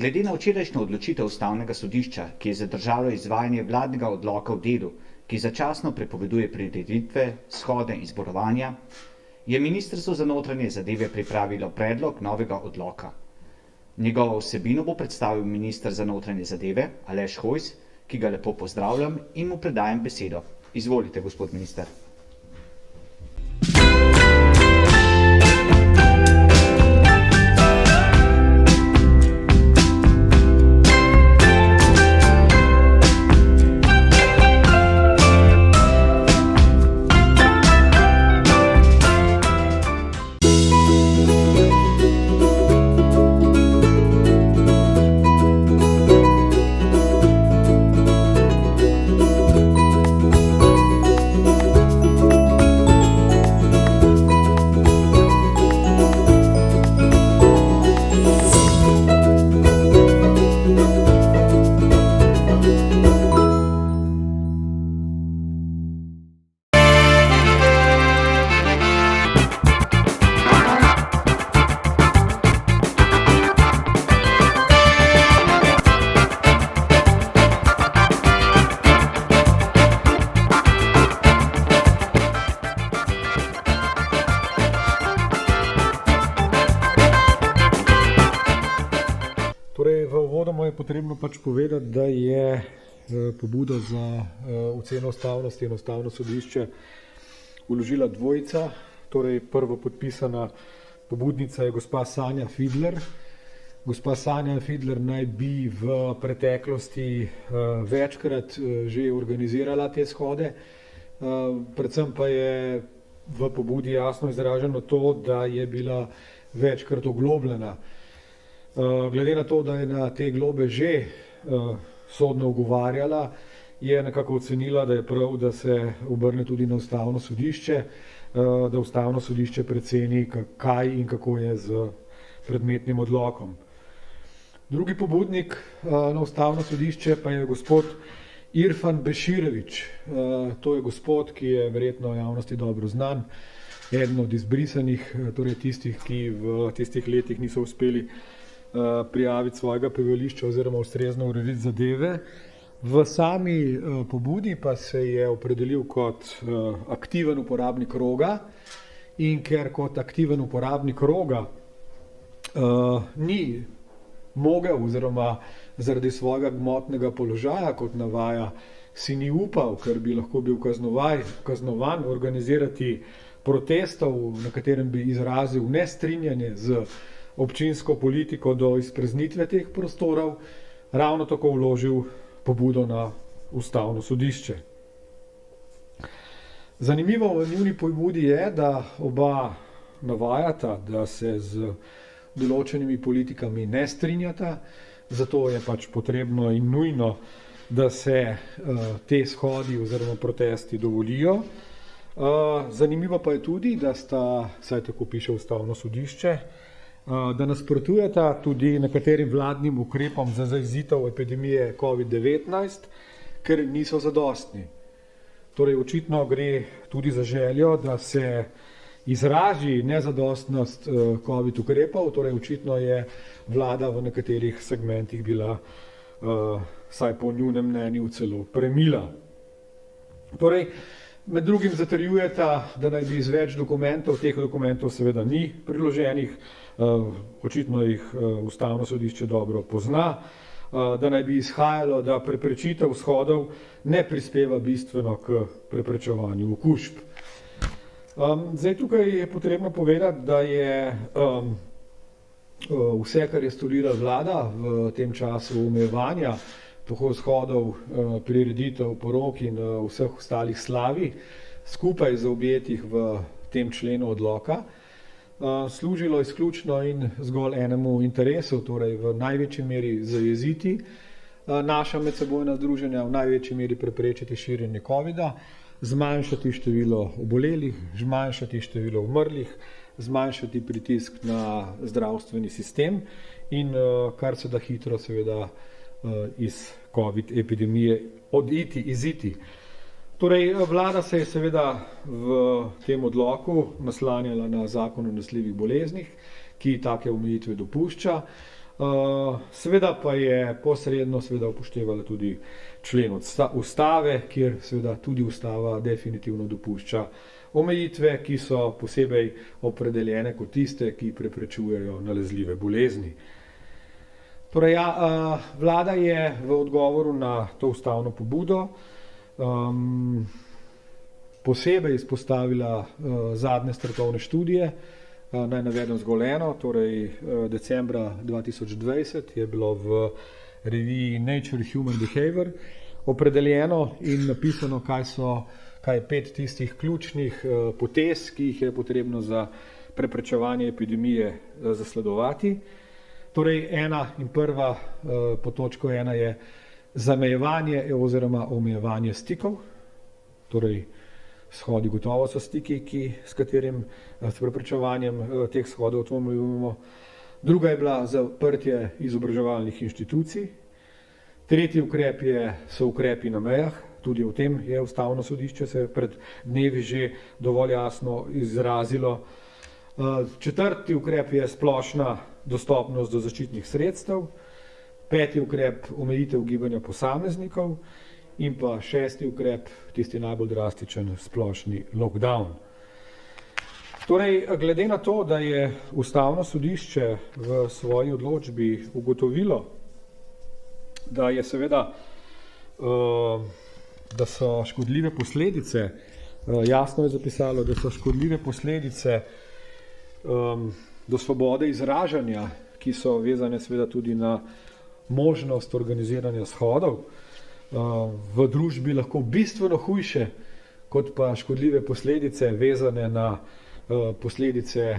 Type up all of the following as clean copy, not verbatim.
Glede na včerajšnjo odločitev ustavnega sodišča, ki je zadržalo izvajanje vladnega odloka v delu, ki začasno prepoveduje prireditve, shode in zborovanja, je Ministrstvo za notranje zadeve pripravilo predlog novega odloka. Njegovo vsebino bo predstavil minister za notranje zadeve Aleš Hojs, ki ga lepo pozdravljam in mu predajam besedo. Izvolite, gospod minister. Torej, v uvodoma je potrebno povedati, da je pobudo za oceno ustavnosti in ustavno sodišče vložila dvojica. Torej, prvo podpisana pobudnica je gospa Sanja Fidler. Gospa Sanja Fidler naj bi v preteklosti večkrat že organizirala te shode. Predvsem pa je v pobudi jasno izraženo to, da je bila večkrat oglobljena. Glede na to, da je na te globe že sodno ugovarjala, je nekako ocenila, da je prav, da se obrne tudi na ustavno sodišče, da ustavno sodišče preceni, kaj in kako je z predmetnim odlokom. Drugi pobudnik na ustavno sodišče pa je gospod Irfan Beširević. To je gospod, ki je verjetno javnosti dobro znan, eden od izbrisanih, torej tistih, ki v tistih letih niso uspeli prijaviti svojega prebivališča oziroma ustrezno urediti zadeve. V sami pobudi pa se je opredelil kot aktiven uporabnik Roga, in ker kot aktiven uporabnik Roga ni mogel oziroma zaradi svojega gmotnega položaja, kot navaja, si ni upal, ker bi lahko bil kaznovan, organizirati protestov, na katerem bi izrazil nestrinjanje z občinsko politiko do izpraznitve teh prostorov, ravno tako vložil pobudo na ustavno sodišče. Zanimivo v njuni pobudi je, da oba navajata, da se z določenimi politikami ne strinjata, zato je potrebno in nujno, da se te shodi oziroma protesti dovolijo. Zanimivo pa je tudi, da sta, saj tako piše ustavno sodišče, da nasprotujeta tudi nekaterim vladnim ukrepom za zajezitev epidemije COVID-19, ker niso zadostni. Torej, očitno gre tudi za željo, da se izraži nezadostnost COVID ukrepov, torej očitno je vlada v nekaterih segmentih bila, saj po njunem mnenju, celo premila. Torej, med drugim zatrjujeta, da naj bi iz več dokumentov, teh dokumentov seveda ni priloženih, očitno jih ustavno sodišče dobro pozna, da naj bi izhajalo, da preprečitev shodov ne prispeva bistveno k preprečevanju okužb. Zdaj tukaj je potrebno povedati, da je vse, kar je storila vlada v tem času omejevanja tako shodov, prireditev, porok in vseh ostalih slavij, skupaj zaobjetih v tem členu odloka, služilo izključno in zgolj enemu interesu, torej v največji meri zajeziti naša medsebojna združenja, v največji meri preprečiti širjenje covida, zmanjšati število obolelih, zmanjšati število umrlih, zmanjšati pritisk na zdravstveni sistem in kar se da hitro seveda iz COVID epidemije iziti. Torej, vlada se je seveda v tem odloku naslanjala na zakon o nalezljivih boleznih, ki take omejitve dopušča. Seveda pa je posredno upoštevala tudi člen ustave, kjer seveda tudi ustava definitivno dopušča omejitve, ki so posebej opredeljene kot tiste, ki preprečujejo nalezljive bolezni. Torej, vlada je v odgovoru na to ustavno pobudo posebej izpostavila zadnje strokovne študije. Naj navedem zgolj eno, torej decembra 2020 je bilo v reviji Nature Human Behavior opredeljeno in napisano, kaj je 5 tistih ključnih potez, ki jih je potrebno za preprečevanje epidemije zasledovati. Torej, ena in prva pod točko 1 je zamejevanje oziroma omejevanje stikov. Torej, shodi gotovo so stiki, s preprečevanjem teh shodov to omejujemo. Druga je bila zaprtje izobraževalnih inštitucij. Tretji ukrep so ukrepi na mejah. Tudi o tem je ustavno sodišče se pred dnevi že dovolj jasno izrazilo. Četrti ukrep je splošna dostopnost do zaščitnih sredstev. Peti ukrep omejitev gibanja posameznikov. In pa šesti ukrep, tisti najbolj drastičen, splošni lockdown. Torej, glede na to, da je ustavno sodišče v svoji odločbi ugotovilo, da je seveda, da so škodljive posledice, jasno je zapisalo, da so škodljive posledice do svobode izražanja, ki so vezane seveda tudi na možnost organiziranja shodov, v družbi lahko bistveno hujše, kot pa škodljive posledice vezane na posledice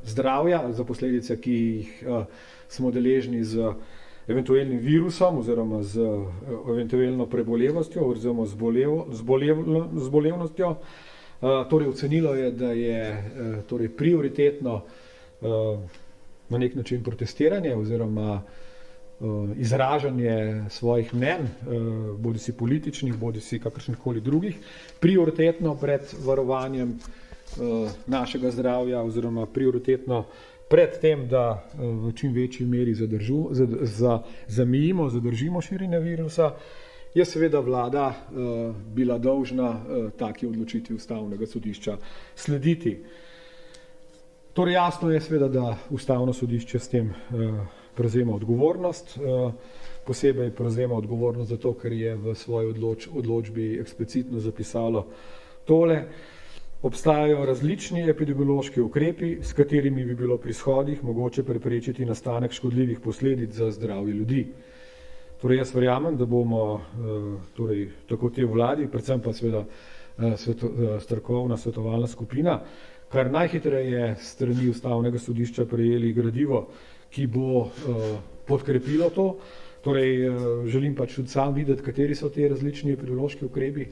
zdravja, za posledice, ki jih smo deležni z eventualnim virusom oziroma z eventualno prebolevnostjo oziroma zbolevnostjo. Torej, ocenilo je, da je torej prioritetno na nek način protestiranje oziroma izražanje svojih mnenj, bodisi političnih, bodisi kakršnih drugih, prioritetno pred varovanjem našega zdravja oziroma prioritetno pred tem, da v čim večji meri zamejimo, zadržimo širjenje virusa, je seveda vlada bila dolžna taki odločitvi ustavnega sodišča slediti. Torej, jasno je seveda, da ustavno sodišče s tem prevzema odgovornost, posebej prevzema odgovornost zato, ker je v svoji odločbi eksplicitno zapisalo tole: obstajajo različni epidemiološki ukrepi, s katerimi bi bilo pri shodih mogoče preprečiti nastanek škodljivih posledic za zdravje ljudi. Torej, jaz verjamem, da bomo torej, tako te vladi, predvsem pa seveda strokovna svetovalna skupina, kar najhitreje strani ustavnega sodišča prejeli gradivo, ki bo podkrepilo to. Torej, želim pač tudi sam videti, kateri so te različni epidemiološki ukrepi,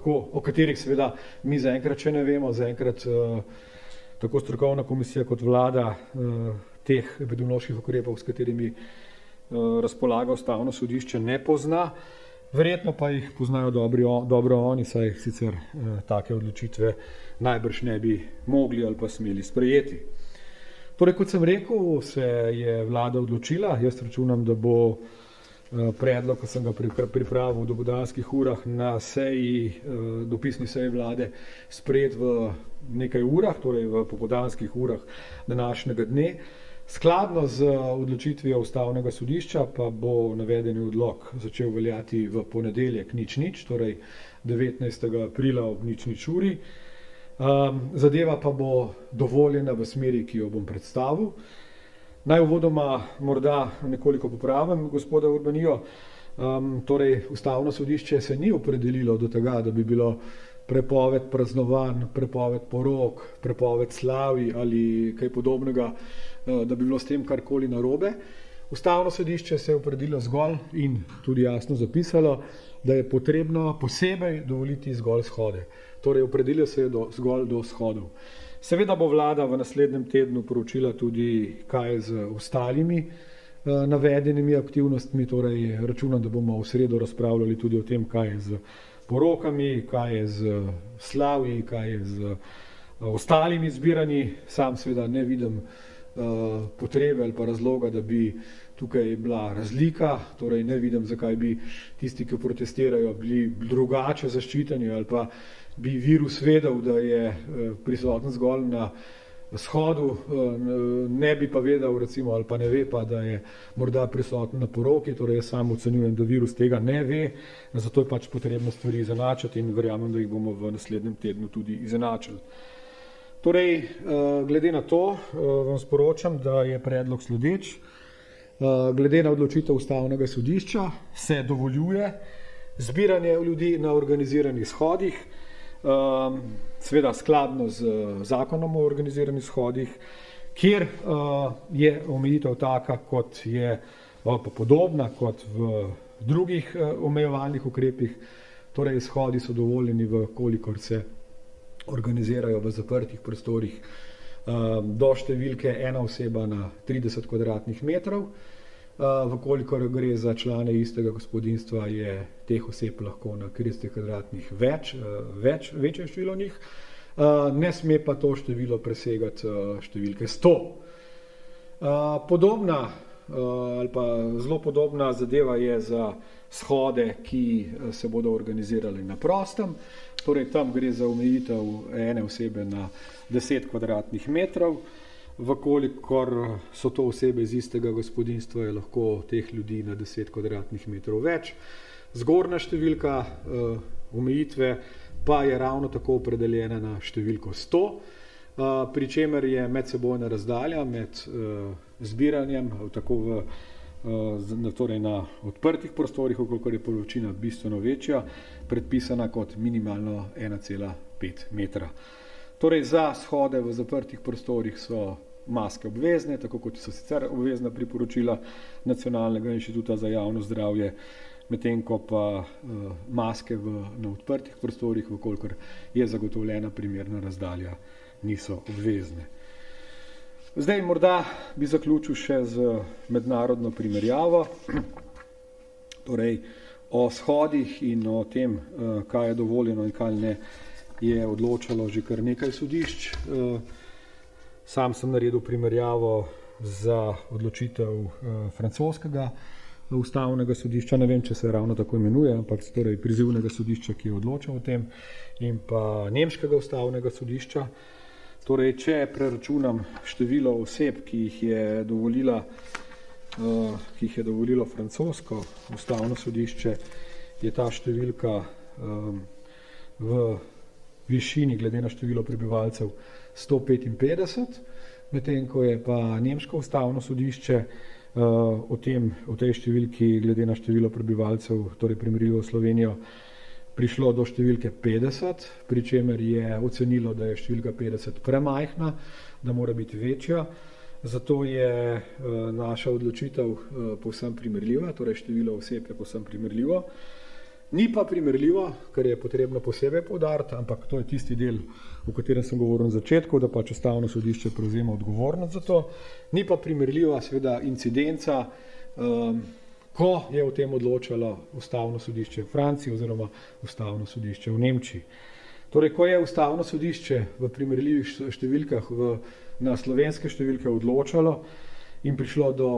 o katerih seveda mi zaenkrat še ne vemo. Zaenkrat tako strokovna komisija kot vlada teh epidemioloških ukrepov, s katerimi razpolaga ustavno sodišče, ne pozna. Verjetno pa jih poznajo dobro oni, saj sicer take odločitve najbrž ne bi mogli ali pa smeli sprejeti. Torej, kot sem rekel, se je vlada odločila. Jaz računam, da bo predlog, ko sem ga pripravil v dopoldanskih urah na dopisni seji vlade, sprejet v nekaj urah, torej v popoldanskih urah današnjega dne. Skladno z odločitvijo ustavnega sodišča pa bo navedeni odlok začel veljati v ponedeljek 00:00, torej 19. aprila ob 00:00. Zadeva pa bo dovoljena v smeri, ki jo bom predstavil. Naj uvodoma morda nekoliko popravim gospoda Urbanijo. Torej, ustavno sodišče se ni opredelilo do tega, da bi bilo prepoved praznovanj, prepoved porok, prepoved slavi ali kaj podobnega, da bi bilo s tem karkoli narobe. Ustavno sodišče se je opredelilo zgolj in tudi jasno zapisalo, da je potrebno posebej dovoliti zgolj shode. Torej, opredelilo se je zgolj do shodov. Seveda bo vlada v naslednjem tednu poročila tudi, kaj je z ostalimi navedenimi aktivnostmi. Torej, računam, da bomo v sredo razpravljali tudi o tem, kaj je z porokami, kaj je z slavji, kaj je z ostalimi zbiranji. Sam seveda ne vidim potrebe ali pa razloga, da bi tukaj bila razlika, torej ne vidim, zakaj bi tisti, ki protestirajo, bili drugače zaščiteni ali pa bi virus vedel, da je prisoten zgolj na shodu, ne bi pa vedel recimo, ali pa ne ve pa, da je morda prisoten na poroki, torej jaz sam ocenjujem, da virus tega ne ve, zato je pač potrebno stvari izenačiti in verjamem, da jih bomo v naslednjem tednu tudi izenačili. Torej, glede na to vam sporočam, da je predlog sledeč. Glede na odločitev Ustavnega sodišča se dovoljuje zbiranje ljudi na organiziranih shodih, seveda skladno z zakonom o organiziranih shodih, kjer je omejitev taka, kot je podobna kot v drugih omejevalnih ukrepih, torej shodi so dovoljeni, kolikor se organizirajo v zaprtih prostorih do številke ena oseba na 30 kvadratnih metrov. Vkolikor gre za člane istega gospodinjstva, je teh oseb lahko na 30 kvadratnih večje število njih. Ne sme pa to število presegati številke 100. Podobna ali pa zelo podobna zadeva je za shode, ki se bodo organizirali na prostem. Torej tam gre za omejitev ene osebe na 10 kvadratnih metrov. Vkolikor so to osebe iz istega gospodinjstva, je lahko teh ljudi na 10 kvadratnih metrov več. Zgornja številka omejitve pa je ravno tako opredeljena na številko 100, pri čemer je medsebojna razdalja med zbiranjem tako torej na odprtih prostorih, kolikor je površina bistveno večja, predpisana kot minimalno 1,5 metra. Torej za shode v zaprtih prostorih so maske obvezne, tako kot so sicer obvezna priporočila Nacionalnega inštituta za javno zdravje, medtem ko pa maske na odprtih prostorih, vkolikor je zagotovljena primerna razdalja, niso obvezne. Zdaj morda bi zaključil še z mednarodno primerjavo, torej o shodih in o tem, kaj je dovoljeno in kaj ne, je odločalo že kar nekaj sodišč. Sam sem naredil primerjavo za odločitev francoskega ustavnega sodišča, ne vem, če se ravno tako imenuje, ampak torej prizivnega sodišča, ki je odločal o tem, in pa nemškega ustavnega sodišča. Torej, če preračunam število oseb, ki jih je dovolilo francosko ustavno sodišče, je ta številka v višini glede na število prebivalcev 155, medtem ko je pa nemško ustavno sodišče o tej številki glede na število prebivalcev, torej primerljivo Slovenijo, prišlo do številke 50, pri čemer je ocenilo, da je številka 50 premajhna, da mora biti večja. Zato je naša odločitev povsem primerljiva, torej število oseb je povsem primerljivo. Ni pa primerljivo, kar je potrebno posebej poudariti, ampak to je tisti del, o katerem sem govoril na začetku, da pač ustavno sodišče prevzema odgovornost za to. Ni pa primerljiva seveda incidenca, ko je o tem odločalo ustavno sodišče v Franciji oziroma ustavno sodišče v Nemčiji. Torej, ko je ustavno sodišče v primerljivih številkah na slovenske številke odločalo in prišlo do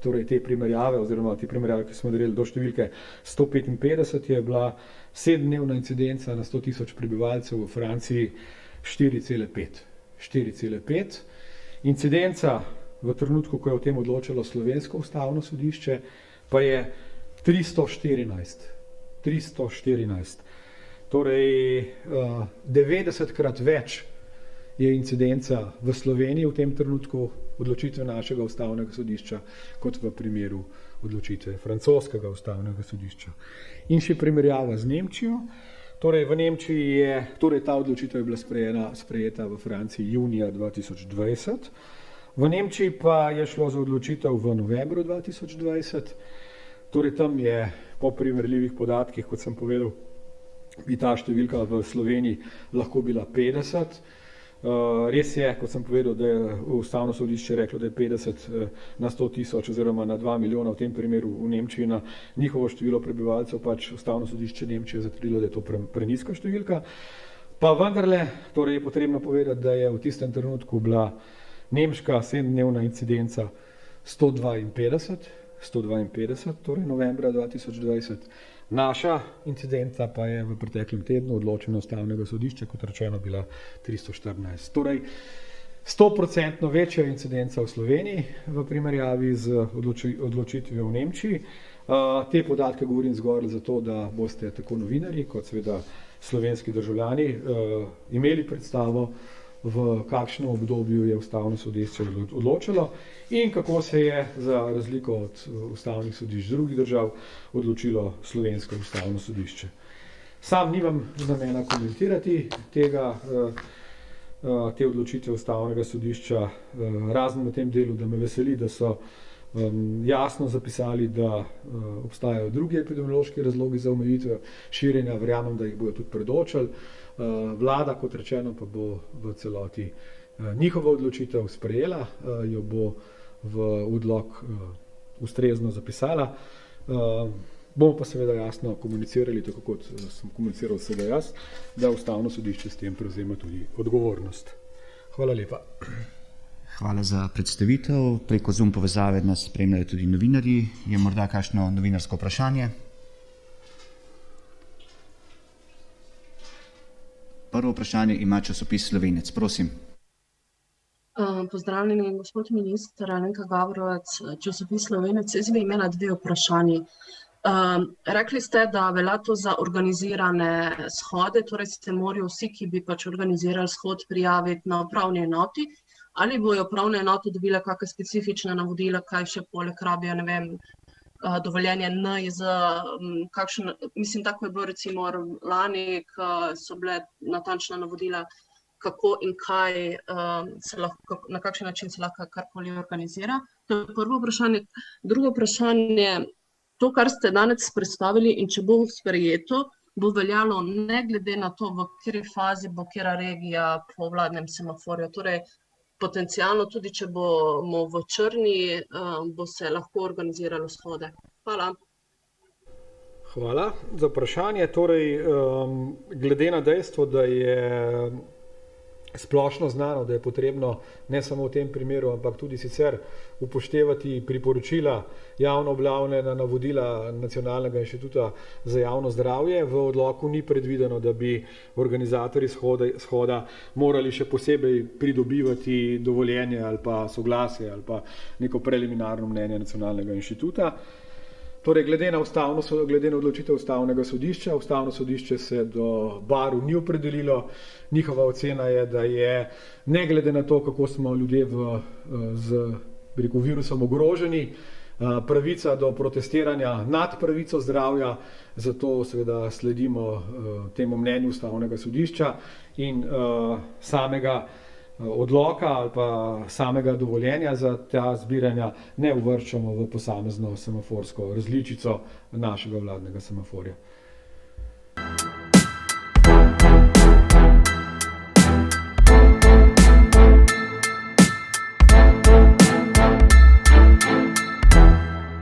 te primerjave oziroma te primerjave, ki smo naredili do številke 155, je bila 7-dnevna incidenca na 100 tisoč prebivalcev v Franciji 4,5. 4,5. Incidenca v trenutku, ko je o tem odločalo slovensko ustavno sodišče, pa je 314. Torej 90-krat več je incidenca v Sloveniji v tem trenutku odločitve našega ustavnega sodišča kot v primeru odločitve francoskega ustavnega sodišča. In še primerjava z Nemčijo. Torej v Nemčiji je, ta odločitev je bila sprejeta v Franciji junija 2020. V Nemčiji pa je šlo za odločitev v novembru 2020, torej tam je po primerljivih podatkih, kot sem povedal, bi ta številka v Sloveniji lahko bila 50. Res je, kot sem povedal, da je ustavno sodišče reklo, da je 50 na 100 tisoč oziroma na 2 milijona, v tem primeru v Nemčiji na njihovo število prebivalcev, pač ustavno sodišče Nemčije zatrdilo, da je to prenizka številka. Pa vendarle, torej je potrebno povedati, da je v tistem trenutku bila Nemška 7-dnevna incidenca 152, torej novembra 2020. Naša incidenca pa je v preteklem tednu odločena Ustavnega sodišča, kot rečeno, bila 314. Torej 100% večja incidenca v Sloveniji v primerjavi z odločitvijo v Nemčiji. Te podatke govorim zgolj zato, da boste tako novinarji kot seveda slovenski državljani imeli predstavo, v kakšnem obdobju je Ustavno sodišče odločilo in kako se je za razliko od ustavnih sodišč drugih držav odločilo slovensko Ustavno sodišče. Sam nimam namena komentirati te odločitve Ustavnega sodišča, razen v tem delu, da me veseli, da so jasno zapisali, da obstajajo drugi epidemiološki razlogi za omejitve širjenja, verjamem, da jih bodo tudi predočili. Vlada, kot rečeno, pa bo v celoti njihovo odločitev sprejela, jo bo v odlok ustrezno zapisala. Bomo pa seveda jasno komunicirali, tako kot sem komuniciral vsega jaz, da Ustavno sodišče s tem prevzema tudi odgovornost. Hvala lepa. Hvala za predstavitev. Preko Zoom povezave nas spremljajo tudi novinarji. Je morda kakšno novinarsko vprašanje? Prvo vprašanje ima časopis Slovenec. Prosim. Pozdravljeni, gospod minister, Alenka Gabrovec, časopis Slovenec. Jaz bi imela dve vprašanji. Rekli ste, da velja to za organizirane shode, torej se morajo vsi, ki bi pač organizirali shod, prijaviti na upravni enoti, ali bojo upravne enote dobile kakšne specifične navodila, kaj še poleg rabijo, ne vem, dovoljenje NIJZ, mislim, tako je bilo recimo lani, ko so bile natančna navodila, kako in kaj na kakšen način se lahko karkoli organizira. To je prvo vprašanje. Drugo vprašanje, to, kar ste danes predstavili in če bo sprejeto, bo veljalo ne glede na to, v kateri fazi bo katera regija po vladnem semaforju. Torej, potencialno tudi, če bomo v črni, bo se lahko organiziralo shode. Hvala. Hvala za vprašanje. Torej, glede na dejstvo, da je splošno znano, da je potrebno ne samo v tem primeru, ampak tudi sicer upoštevati priporočila javno objavljena navodila Nacionalnega inštituta za javno zdravje. V odloku ni predvideno, da bi organizatorji shoda morali še posebej pridobivati dovoljenje ali pa soglasje ali pa neko preliminarno mnenje Nacionalnega inštituta. Torej, glede na odločitev Ustavnega sodišča, Ustavno sodišče se do barv ni opredelilo. Njihova ocena je, da je, ne glede na to, kako smo ljudje z virusom ogroženi, pravica do protestiranja nad pravico zdravja, zato seveda sledimo temu mnenju Ustavnega sodišča in samega odloka ali pa samega dovoljenja za ta zbiranja ne uvrščamo v posamezno semaforsko različico našega vladnega semaforja.